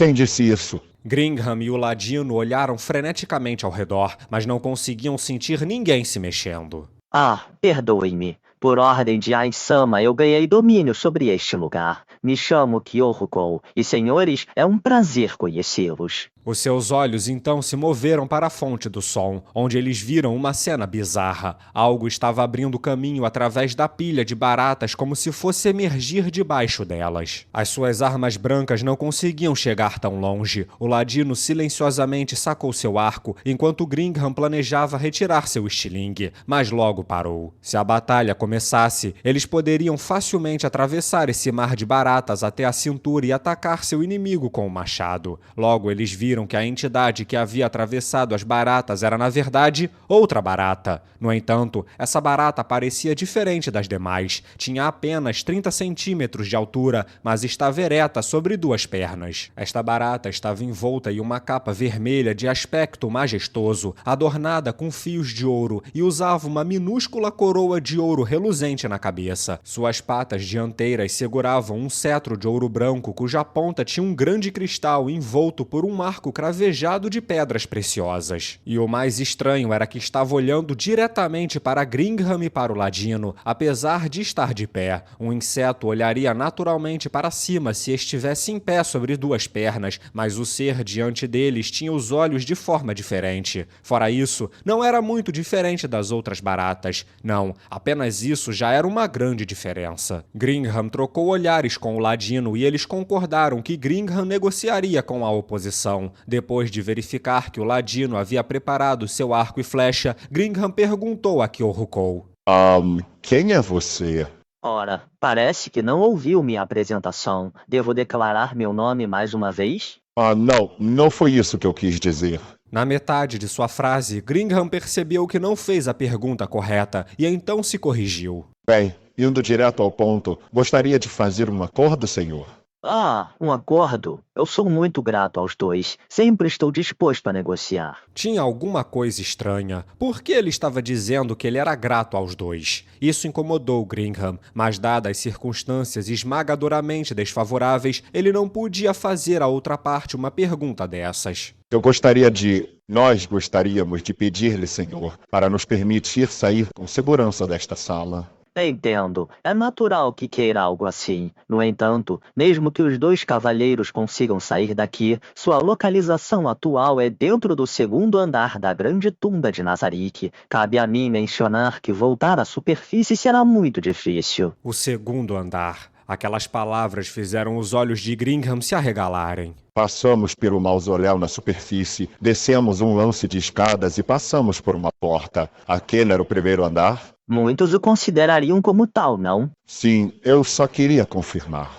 Quem disse isso? Gringham e o ladino olharam freneticamente ao redor, mas não conseguiam sentir ninguém se mexendo. Perdoe-me. Por ordem de Ai-sama, eu ganhei domínio sobre este lugar. Me chamo Kyorukou, e senhores, é um prazer conhecê-los. Os seus olhos então se moveram para a fonte do som, onde eles viram uma cena bizarra. Algo estava abrindo caminho através da pilha de baratas como se fosse emergir debaixo delas. As suas armas brancas não conseguiam chegar tão longe. O ladino silenciosamente sacou seu arco, enquanto Gringham planejava retirar seu estilingue, mas logo parou. Se a batalha começasse, eles poderiam facilmente atravessar esse mar de baratas até a cintura e atacar seu inimigo com o machado. Logo eles viram que a entidade que havia atravessado as baratas era, na verdade, outra barata. No entanto, essa barata parecia diferente das demais. Tinha apenas 30 centímetros de altura, mas estava ereta sobre duas pernas. Esta barata estava envolta em uma capa vermelha de aspecto majestoso, adornada com fios de ouro, e usava uma minúscula coroa de ouro reluzente na cabeça. Suas patas dianteiras seguravam um cetro de ouro branco, cuja ponta tinha um grande cristal envolto por um arco cravejado de pedras preciosas. E o mais estranho era que estava olhando diretamente para Gringham e para o ladino, apesar de estar de pé. Um inseto olharia naturalmente para cima se estivesse em pé sobre duas pernas, mas o ser diante deles tinha os olhos de forma diferente. Fora isso, não era muito diferente das outras baratas. Não, apenas isso já era uma grande diferença. Gringham trocou olhares com o ladino e eles concordaram que Gringham negociaria com a oposição. Depois de verificar que o ladino havia preparado seu arco e flecha, Gringham perguntou a Kyorukou. Quem é você? Ora, parece que não ouviu minha apresentação. Devo declarar meu nome mais uma vez? Não foi isso que eu quis dizer. Na metade de sua frase, Gringham percebeu que não fez a pergunta correta e então se corrigiu. Bem, indo direto ao ponto, gostaria de fazer um acordo, senhor. Um acordo? Eu sou muito grato aos dois. Sempre estou disposto a negociar. Tinha alguma coisa estranha. Por que ele estava dizendo que ele era grato aos dois? Isso incomodou Gringham, mas dadas as circunstâncias esmagadoramente desfavoráveis, ele não podia fazer à outra parte uma pergunta dessas. Nós gostaríamos de pedir-lhe, senhor, para nos permitir sair com segurança desta sala. Entendo. É natural que queira algo assim. No entanto, mesmo que os dois cavalheiros consigam sair daqui, sua localização atual é dentro do segundo andar da grande tumba de Nazarick. Cabe a mim mencionar que voltar à superfície será muito difícil. O segundo andar. Aquelas palavras fizeram os olhos de Gringham se arregalarem. Passamos pelo mausoléu na superfície, descemos um lance de escadas e passamos por uma porta. Aquele era o primeiro andar? Muitos o considerariam como tal, não? Sim, eu só queria confirmar.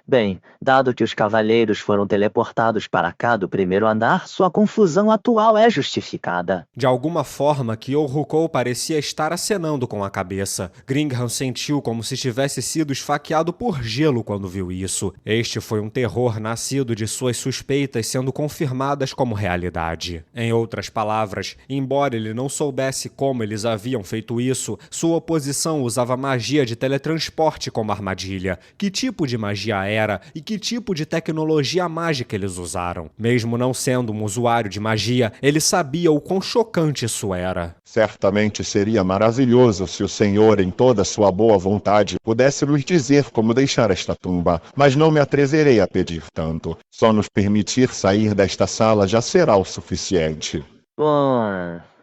Bem, dado que os cavaleiros foram teleportados para cá do primeiro andar, sua confusão atual é justificada. De alguma forma, Kyorukou parecia estar acenando com a cabeça. Gringham sentiu como se tivesse sido esfaqueado por gelo quando viu isso. Este foi um terror nascido de suas suspeitas sendo confirmadas como realidade. Em outras palavras, embora ele não soubesse como eles haviam feito isso, sua oposição usava magia de teletransporte como armadilha. Que tipo de magia era e que tipo de tecnologia mágica eles usaram? Mesmo não sendo um usuário de magia, ele sabia o quão chocante isso era. Certamente seria maravilhoso se o senhor, em toda sua boa vontade, pudesse nos dizer como deixar esta tumba, mas não me atreverei a pedir tanto. Só nos permitir sair desta sala já será o suficiente.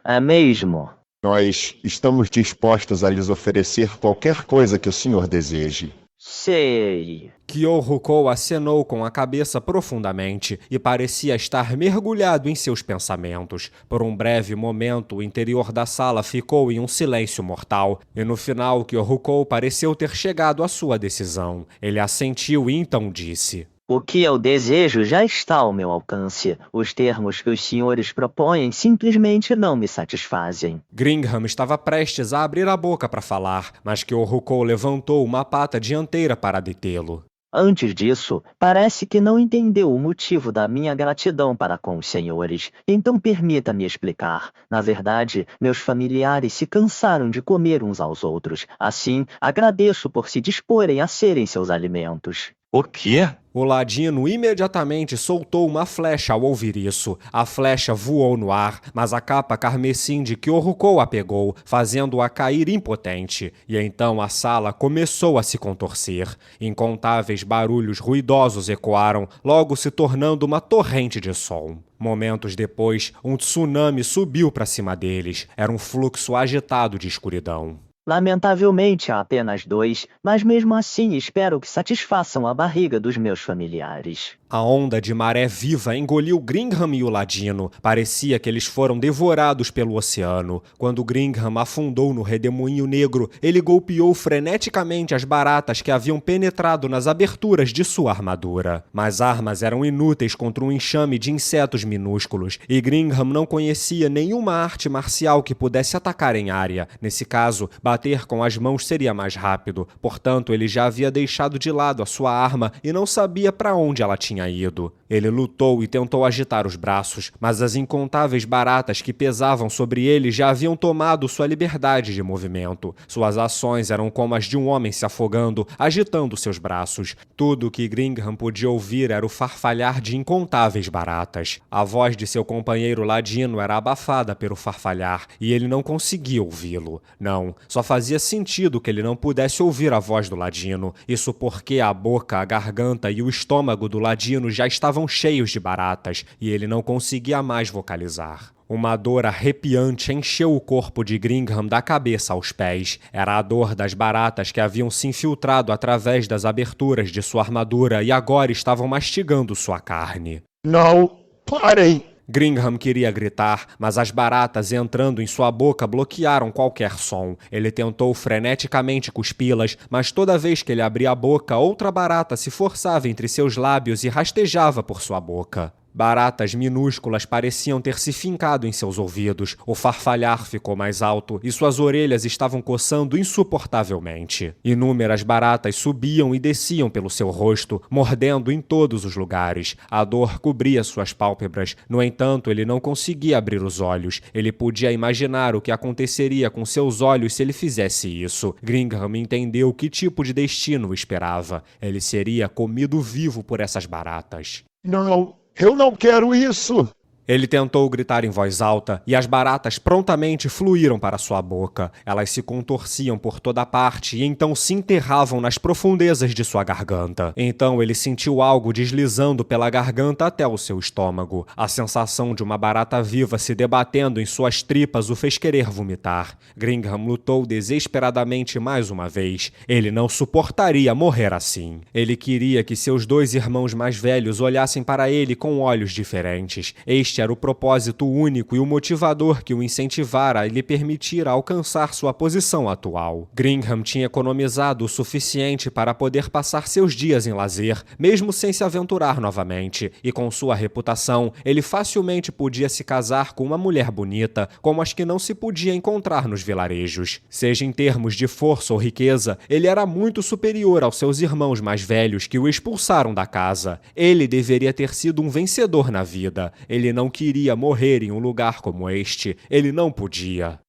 É mesmo? Nós estamos dispostos a lhes oferecer qualquer coisa que o senhor deseje. Sei. Kyorukou acenou com a cabeça profundamente e parecia estar mergulhado em seus pensamentos. Por um breve momento, o interior da sala ficou em um silêncio mortal, e no final Kyorukou pareceu ter chegado à sua decisão. Ele assentiu e então disse: O que eu desejo já está ao meu alcance. Os termos que os senhores propõem simplesmente não me satisfazem. Gringham estava prestes a abrir a boca para falar, mas Kyorukou levantou uma pata dianteira para detê-lo. Antes disso, parece que não entendeu o motivo da minha gratidão para com os senhores. Então permita-me explicar. Na verdade, meus familiares se cansaram de comer uns aos outros. Assim, agradeço por se disporem a serem seus alimentos. O quê? O ladino imediatamente soltou uma flecha ao ouvir isso. A flecha voou no ar, mas a capa carmesim de Kyoruko a pegou, fazendo-a cair impotente. E então a sala começou a se contorcer. Incontáveis barulhos ruidosos ecoaram, logo se tornando uma torrente de som. Momentos depois, um tsunami subiu para cima deles. Era um fluxo agitado de escuridão. Lamentavelmente há apenas 2, mas mesmo assim espero que satisfaçam a barriga dos meus familiares. A onda de maré viva engoliu Gringham e o ladino. Parecia que eles foram devorados pelo oceano. Quando Gringham afundou no redemoinho negro, ele golpeou freneticamente as baratas que haviam penetrado nas aberturas de sua armadura. Mas armas eram inúteis contra um enxame de insetos minúsculos, e Gringham não conhecia nenhuma arte marcial que pudesse atacar em área. Nesse caso, bater com as mãos seria mais rápido. Portanto, ele já havia deixado de lado a sua arma e não sabia para onde ela tinha ido. Ele lutou e tentou agitar os braços, mas as incontáveis baratas que pesavam sobre ele já haviam tomado sua liberdade de movimento. Suas ações eram como as de um homem se afogando, agitando seus braços. Tudo o que Gringham podia ouvir era o farfalhar de incontáveis baratas. A voz de seu companheiro ladino era abafada pelo farfalhar, e ele não conseguia ouvi-lo. Não, só fazia sentido que ele não pudesse ouvir a voz do ladino. Isso porque a boca, a garganta e o estômago do ladino já estavam cheios de baratas, e ele não conseguia mais vocalizar. Uma dor arrepiante encheu o corpo de Gringham da cabeça aos pés. Era a dor das baratas que haviam se infiltrado através das aberturas de sua armadura e agora estavam mastigando sua carne. Não, parem! Gringham queria gritar, mas as baratas entrando em sua boca bloquearam qualquer som. Ele tentou freneticamente cuspi-las, mas toda vez que ele abria a boca, outra barata se forçava entre seus lábios e rastejava por sua boca. Baratas minúsculas pareciam ter se fincado em seus ouvidos, o farfalhar ficou mais alto e suas orelhas estavam coçando insuportavelmente. Inúmeras baratas subiam e desciam pelo seu rosto, mordendo em todos os lugares. A dor cobria suas pálpebras, no entanto ele não conseguia abrir os olhos. Ele podia imaginar o que aconteceria com seus olhos se ele fizesse isso. Gringham entendeu que tipo de destino o esperava. Ele seria comido vivo por essas baratas. Não, eu não quero isso! Ele tentou gritar em voz alta e as baratas prontamente fluíram para sua boca. Elas se contorciam por toda parte e então se enterravam nas profundezas de sua garganta. Então ele sentiu algo deslizando pela garganta até o seu estômago. A sensação de uma barata viva se debatendo em suas tripas o fez querer vomitar. Gringham lutou desesperadamente mais uma vez. Ele não suportaria morrer assim. Ele queria que seus 2 irmãos mais velhos olhassem para ele com olhos diferentes. Este era o propósito único e o motivador que o incentivara e lhe permitira alcançar sua posição atual. Gringham tinha economizado o suficiente para poder passar seus dias em lazer, mesmo sem se aventurar novamente, e com sua reputação, ele facilmente podia se casar com uma mulher bonita, como as que não se podia encontrar nos vilarejos. Seja em termos de força ou riqueza, ele era muito superior aos seus irmãos mais velhos que o expulsaram da casa. Ele deveria ter sido um vencedor na vida. Ele não queria morrer em um lugar como este. Ele não podia.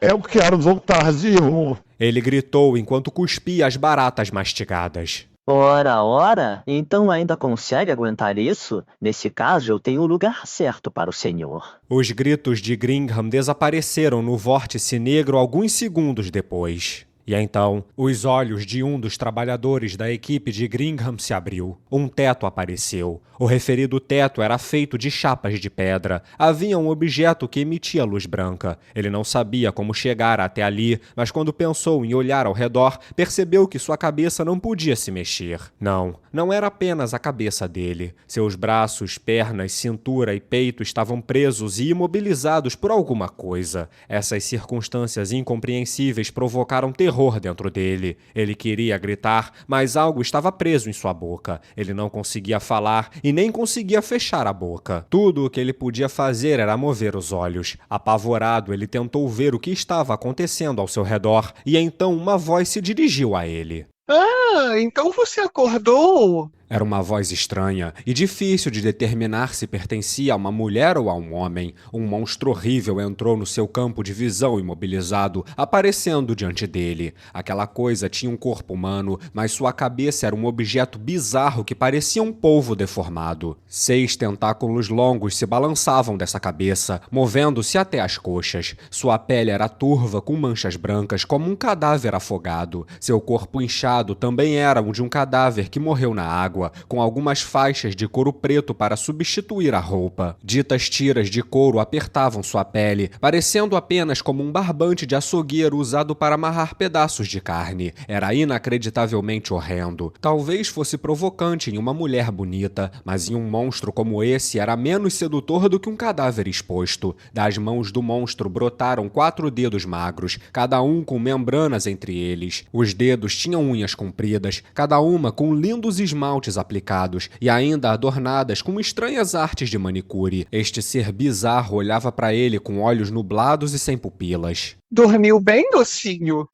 Eu quero voltar vivo! Ele gritou enquanto cuspia as baratas mastigadas. Ora, então ainda consegue aguentar isso? Nesse caso, eu tenho o lugar certo para o senhor. Os gritos de Gringham desapareceram no vórtice negro alguns segundos depois. E então, os olhos de um dos trabalhadores da equipe de Gringham se abriu. Um teto apareceu. O referido teto era feito de chapas de pedra. Havia um objeto que emitia luz branca. Ele não sabia como chegar até ali, mas quando pensou em olhar ao redor, percebeu que sua cabeça não podia se mexer. Não era apenas a cabeça dele. Seus braços, pernas, cintura e peito estavam presos e imobilizados por alguma coisa. Essas circunstâncias incompreensíveis provocaram terror dentro dele. Ele queria gritar, mas algo estava preso em sua boca. Ele não conseguia falar e nem conseguia fechar a boca. Tudo o que ele podia fazer era mover os olhos. Apavorado, ele tentou ver o que estava acontecendo ao seu redor e então uma voz se dirigiu a ele. Ah, então você acordou? Era uma voz estranha e difícil de determinar se pertencia a uma mulher ou a um homem. Um monstro horrível entrou no seu campo de visão imobilizado, aparecendo diante dele. Aquela coisa tinha um corpo humano, mas sua cabeça era um objeto bizarro que parecia um polvo deformado. 6 tentáculos longos se balançavam dessa cabeça, movendo-se até as coxas. Sua pele era turva com manchas brancas, como um cadáver afogado. Seu corpo inchado também era o de um cadáver que morreu na água, com algumas faixas de couro preto para substituir a roupa. Ditas tiras de couro apertavam sua pele, parecendo apenas como um barbante de açougueiro usado para amarrar pedaços de carne. Era inacreditavelmente horrendo. Talvez fosse provocante em uma mulher bonita, mas em um monstro como esse era menos sedutor do que um cadáver exposto. Das mãos do monstro brotaram 4 dedos magros, cada um com membranas entre eles. Os dedos tinham unhas compridas, cada uma com lindos esmaltes aplicados e ainda adornadas com estranhas artes de manicure. Este ser bizarro olhava para ele com olhos nublados e sem pupilas. Dormiu bem, docinho?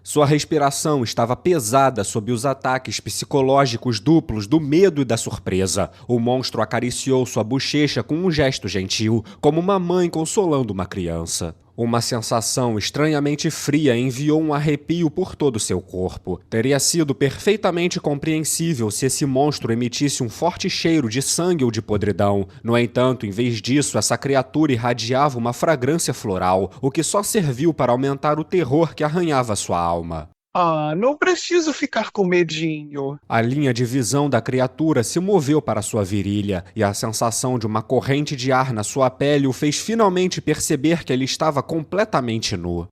Sua respiração estava pesada sob os ataques psicológicos duplos do medo e da surpresa. O monstro acariciou sua bochecha com um gesto gentil, como uma mãe consolando uma criança. Uma sensação estranhamente fria enviou um arrepio por todo seu corpo. Teria sido perfeitamente compreensível se esse monstro emitisse um forte cheiro de sangue ou de podridão. No entanto, em vez disso, essa criatura irradiava uma fragrância floral, o que só serviu para aumentar o terror que arranhava sua alma. Ah, não preciso ficar com medinho. A linha de visão da criatura se moveu para sua virilha, e a sensação de uma corrente de ar na sua pele o fez finalmente perceber que ele estava completamente nu.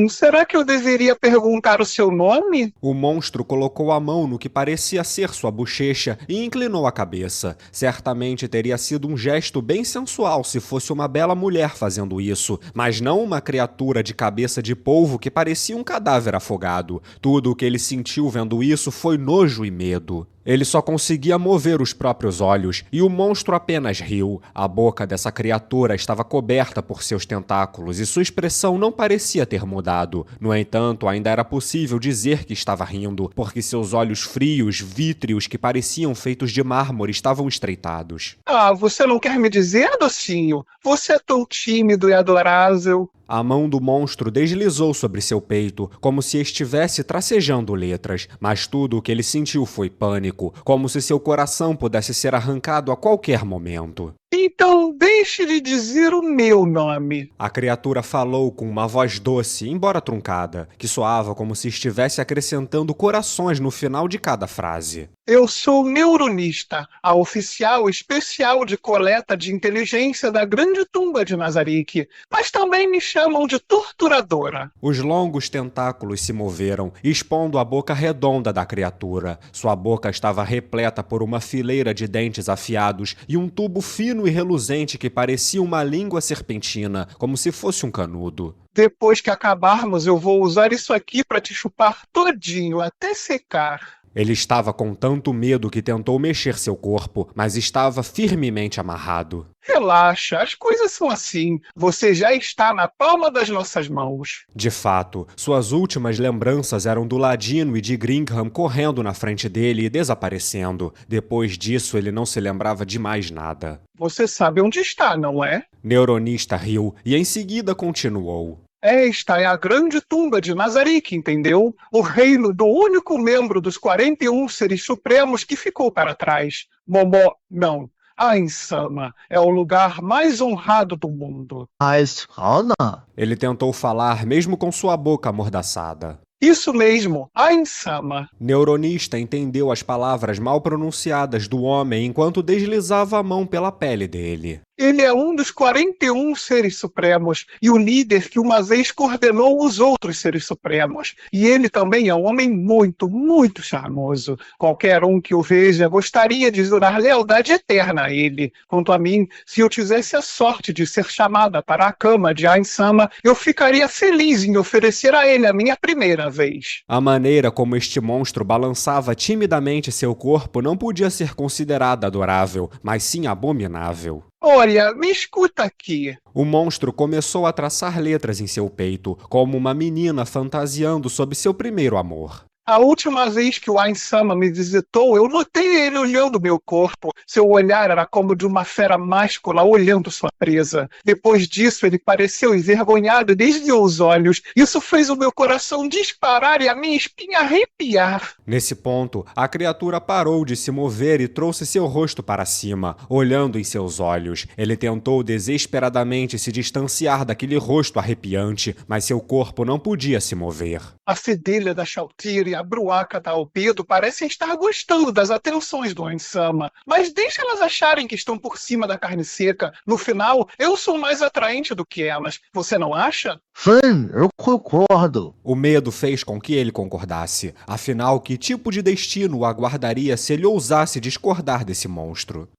Será que eu deveria perguntar o seu nome? O monstro colocou a mão no que parecia ser sua bochecha e inclinou a cabeça. Certamente teria sido um gesto bem sensual se fosse uma bela mulher fazendo isso, mas não uma criatura de cabeça de polvo que parecia um cadáver afogado. Tudo o que ele sentiu vendo isso foi nojo e medo. Ele só conseguia mover os próprios olhos, e o monstro apenas riu. A boca dessa criatura estava coberta por seus tentáculos, e sua expressão não parecia ter mudado. No entanto, ainda era possível dizer que estava rindo, porque seus olhos frios, vítreos, que pareciam feitos de mármore, estavam estreitados. Ah, você não quer me dizer, docinho? Você é tão tímido e adorável. A mão do monstro deslizou sobre seu peito, como se estivesse tracejando letras, mas tudo o que ele sentiu foi pânico, como se seu coração pudesse ser arrancado a qualquer momento. Então deixe de dizer o meu nome. A criatura falou com uma voz doce, embora truncada, que soava como se estivesse acrescentando corações no final de cada frase. Eu sou neuronista, a oficial especial de coleta de inteligência da Grande Tumba de Nazarick, mas também me chamam de torturadora. Os longos tentáculos se moveram, expondo a boca redonda da criatura. Sua boca estava repleta por uma fileira de dentes afiados e um tubo fino e reluzente que parecia uma língua serpentina, como se fosse um canudo. Depois que acabarmos, eu vou usar isso aqui para te chupar todinho, até secar. Ele estava com tanto medo que tentou mexer seu corpo, mas estava firmemente amarrado. Relaxa, as coisas são assim. Você já está na palma das nossas mãos. De fato, suas últimas lembranças eram do Ladino e de Gringham correndo na frente dele e desaparecendo. Depois disso, ele não se lembrava de mais nada. Você sabe onde está, não é? Neuronista riu e em seguida continuou. Esta é a Grande Tumba de Nazarick, entendeu? O reino do único membro dos 41 seres supremos que ficou para trás. Não. Ain-sama é o lugar mais honrado do mundo. Ele tentou falar mesmo com sua boca amordaçada. Isso mesmo, Ain-sama. Neuronista entendeu as palavras mal pronunciadas do homem enquanto deslizava a mão pela pele dele. Ele é um dos 41 seres supremos e o líder que uma vez coordenou os outros seres supremos. E ele também é um homem muito, muito charmoso. Qualquer um que o veja gostaria de jurar lealdade eterna a ele. Quanto a mim, se eu tivesse a sorte de ser chamada para a cama de Ain-sama, eu ficaria feliz em oferecer a ele a minha primeira vez. A maneira como este monstro balançava timidamente seu corpo não podia ser considerada adorável, mas sim abominável. Olha, me escuta aqui. O monstro começou a traçar letras em seu peito, como uma menina fantasiando sob seu primeiro amor. A última vez que o Ain-sama me visitou, eu notei ele olhando meu corpo. Seu olhar era como de uma fera máscula olhando sua presa. Depois disso, ele pareceu envergonhado e desviou os olhos. Isso fez o meu coração disparar e a minha espinha arrepiar. Nesse ponto, a criatura parou de se mover e trouxe seu rosto para cima, olhando em seus olhos. Ele tentou desesperadamente se distanciar daquele rosto arrepiante, mas seu corpo não podia se mover. A fedelha da Shautira e a bruaca da Albedo parecem estar gostando das atenções do Ain-sama, mas deixa elas acharem que estão por cima da carne seca. No final, eu sou mais atraente do que elas. Você não acha? Sim, eu concordo. O medo fez com que ele concordasse. Afinal, que tipo de destino o aguardaria se ele ousasse discordar desse monstro?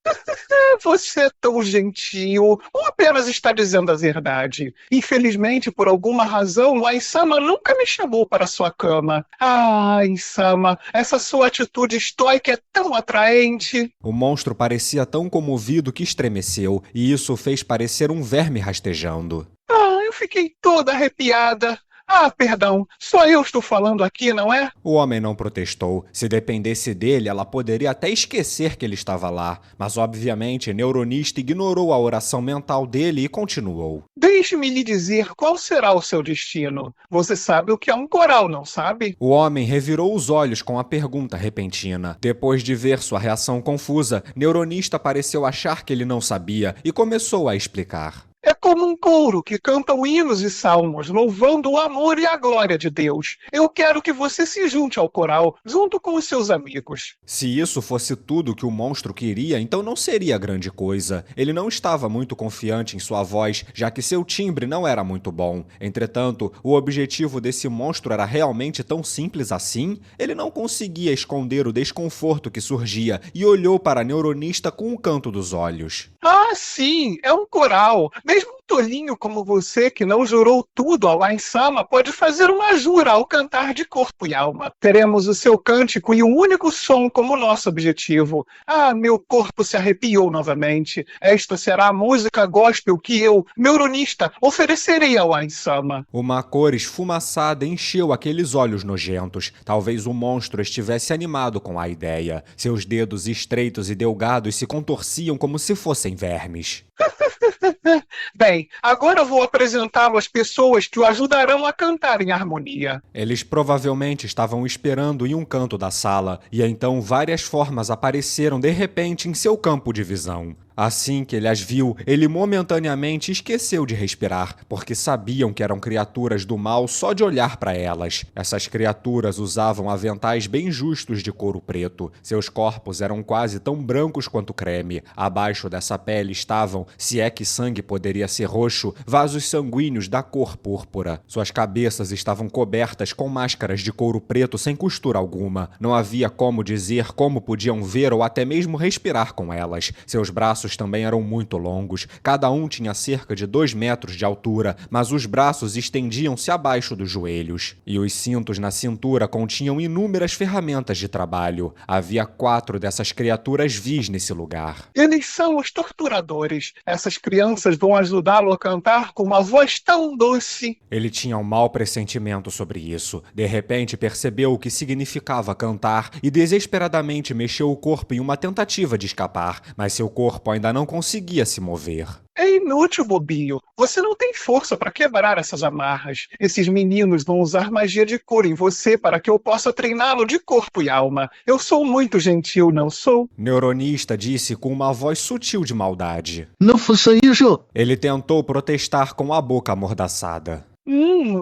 Você é tão gentil, ou apenas está dizendo a verdade? Infelizmente, por alguma razão, o Ain-sama nunca me chamou para sua cama. Ah, Ain-sama, essa sua atitude estoica é tão atraente. O monstro parecia tão comovido que estremeceu, e isso o fez parecer um verme rastejando. Ah, eu fiquei toda arrepiada. Ah, perdão, só eu estou falando aqui, não é? O homem não protestou. Se dependesse dele, ela poderia até esquecer que ele estava lá. Mas, obviamente, Neuronista ignorou a oração mental dele e continuou. Deixe-me lhe dizer qual será o seu destino. Você sabe o que é um coral, não sabe? O homem revirou os olhos com a pergunta repentina. Depois de ver sua reação confusa, Neuronista pareceu achar que ele não sabia e começou a explicar. É como um coro que cantam hinos e salmos, louvando o amor e a glória de Deus. Eu quero que você se junte ao coral, junto com os seus amigos. Se isso fosse tudo que o monstro queria, então não seria grande coisa. Ele não estava muito confiante em sua voz, já que seu timbre não era muito bom. Entretanto, o objetivo desse monstro era realmente tão simples assim? Ele não conseguia esconder o desconforto que surgia e olhou para a Neuronista com um canto dos olhos. Ah, sim, é um coral. Mesmo um tolinho como você, que não jurou tudo ao Ain-sama, pode fazer uma jura ao cantar de corpo e alma. Teremos o seu cântico e um único som como nosso objetivo. Ah, meu corpo se arrepiou novamente. Esta será a música gospel que eu, Neuronista, oferecerei ao Ain-sama. Uma cor esfumaçada encheu aqueles olhos nojentos. Talvez o monstro estivesse animado com a ideia. Seus dedos estreitos e delgados se contorciam como se fossem vermes. Bem, agora vou apresentá-lo às pessoas que o ajudarão a cantar em harmonia. Eles provavelmente estavam esperando em um canto da sala, e então várias formas apareceram de repente em seu campo de visão. Assim que ele as viu, ele momentaneamente esqueceu de respirar, porque sabiam que eram criaturas do mal só de olhar para elas. Essas criaturas usavam aventais bem justos de couro preto. Seus corpos eram quase tão brancos quanto creme. Abaixo dessa pele estavam, se é que sangue poderia ser roxo, vasos sanguíneos da cor púrpura. Suas cabeças estavam cobertas com máscaras de couro preto sem costura alguma. Não havia como dizer como podiam ver ou até mesmo respirar com elas. Seus braços também eram muito longos, cada um tinha cerca de 2 metros de altura, mas os braços estendiam-se abaixo dos joelhos. E os cintos na cintura continham inúmeras ferramentas de trabalho. Havia 4 dessas criaturas vis nesse lugar. Eles são os torturadores. Essas crianças vão ajudá-lo a cantar com uma voz tão doce. Ele tinha um mau pressentimento sobre isso. De repente percebeu o que significava cantar e desesperadamente mexeu o corpo em uma tentativa de escapar, mas seu corpo ainda não conseguia se mover. É inútil, bobinho. Você não tem força para quebrar essas amarras. Esses meninos vão usar magia de cor em você para que eu possa treiná-lo de corpo e alma. Eu sou muito gentil, não sou? Neuronista disse com uma voz sutil de maldade. Não faça isso. Ele tentou protestar com a boca amordaçada.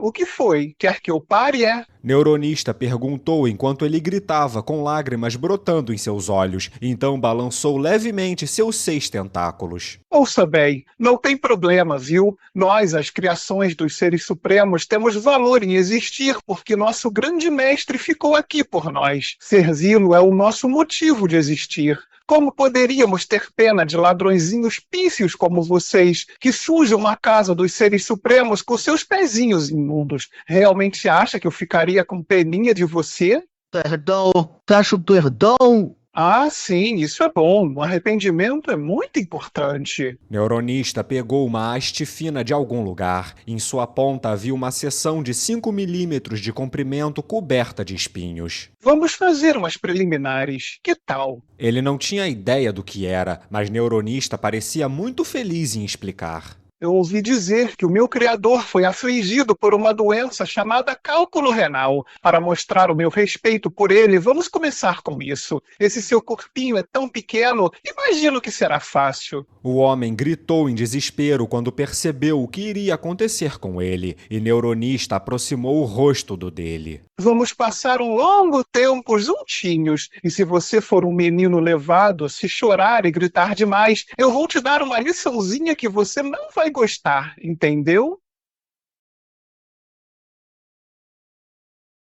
O que foi? Quer que eu pare, é? Neuronista perguntou enquanto ele gritava com lágrimas brotando em seus olhos, então balançou levemente seus 6 tentáculos. Ouça bem, não tem problema, viu? Nós, as criações dos seres supremos, temos valor em existir porque nosso grande mestre ficou aqui por nós. Servi-lo é o nosso motivo de existir. Como poderíamos ter pena de ladrõezinhos pífios como vocês, que sujam a casa dos seres supremos com seus pezinhos imundos? Realmente acha que eu ficaria com peninha de você? Perdão, peço perdão. Ah, sim, isso é bom. O arrependimento é muito importante. Neuronista pegou uma haste fina de algum lugar. Em sua ponta havia uma seção de 5 milímetros de comprimento coberta de espinhos. Vamos fazer umas preliminares. Que tal? Ele não tinha ideia do que era, mas Neuronista parecia muito feliz em explicar. Eu ouvi dizer que o meu criador foi afligido por uma doença chamada cálculo renal. Para mostrar o meu respeito por ele, vamos começar com isso. Esse seu corpinho é tão pequeno, imagino que será fácil. O homem gritou em desespero quando percebeu o que iria acontecer com ele, e Neuronista aproximou o rosto do dele. Vamos passar um longo tempo juntinhos. E se você for um menino levado, se chorar e gritar demais, eu vou te dar uma liçãozinha que você não vai gostar, entendeu?